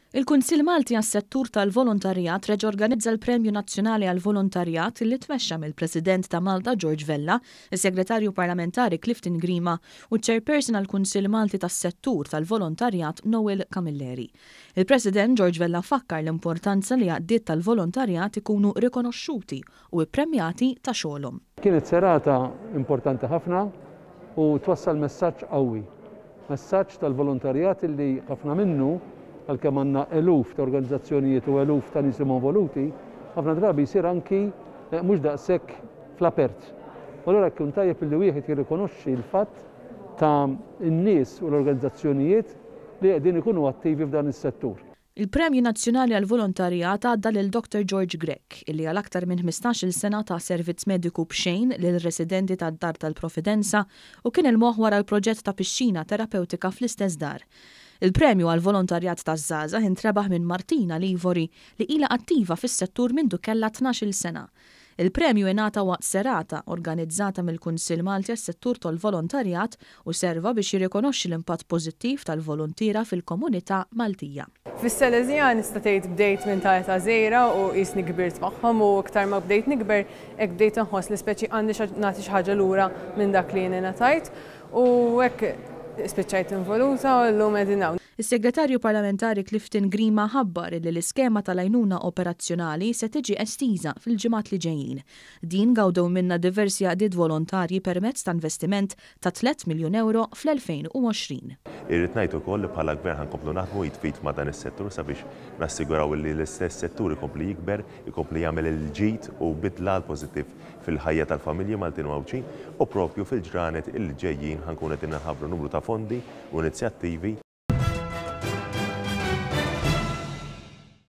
Il-Kunsill Malti għas-settur tal-volontarjat reġa' organizza l-Premju Nazzjonali għall-Volontarjat li tmexxa mill-President ta' Malta George Vella, is-Segretarju Parlamentari Clifton Grima u ċ-Chairperson għall-Kunsill Malti tas-settur tal-Volontarjat Noel Camilleri. Il-President George Vella fakkar l-importanza li għaddiet tal-volontarjat ikunu rikonoxxuti u ippremjati ta' xogħolhom. Kienet serata importanti ħafna u twassal messaġġ qawwi. Messaġġ tal-volontarjat li ħafna minnu għalkemm għandna eluf ta' organizzazzjonijiet u eluf ta' nies involuti, ħafna drabi jsir anki mhux daqshekk fl-apert. U allura jkun tajjeb li wieħed jirrikonoxxi l-fatt ta' n-nies u l-organizzazzjonijiet li qegħdin ikunu attivi f'dan is-settur. Il-Premju Nazzjonali għall-Volontarjat għadda lil Dr. George Grech, illi għal aktar minn 15-il sena ta' servizz mediku b'xejn lil residenti tad-Dar tal-Providenza u kien il-moħħ wara l-proġett ta' pixxina terapeutika fl-istess dar. Il-Premju għall-Volontarjat taż-żgħażagħ intrebaħ minn Martina Livori li ilha attiva fis-settur mindu kellha 12-il sena. Il-premju ingħata waqt serata organizzata mill-Kunsill Malti għas-settur tal-volontarjat u serva biex jirrikonoxxi l-impatt pożittiv tal-volontira fil-komunità Maltija. Fis-Salesian nista' tgħid bdejt minn ta' żgħira u qisni kbirt magħhom u aktar ma bdejt nikber hekk bdejt inħoss li speċi għandi nagħti xi ħaġa lura minn dak li jien ngħatajt u hekk spiċċajt involuta u llum qegħdin hawn. Is-Segretarju Parlamentari Clifton Grima ħabbar li l-iskema tal-għajnuna operazzjonali se tiġi estiża fil-ġimgħat li ġejjin. Din gawdew minna diversi għaqdiet volontarji permezz ta' investiment ta' 3 miljun euro fl-2020. Irrid ngħid ukoll li bħala gvern ħankomplu naħdmu jitfit ma' dan is-settur sabiex nassiguraw li l-istess settur ikompli jikber, ikompli jagħmel il-ġid u bidla l-pożittiv fil-ħajja tal-familji Maltin Mawċin u propju fil-ġranet il-ġejjin ħankun qed inħabbru numru ta' fondi u inizjattivi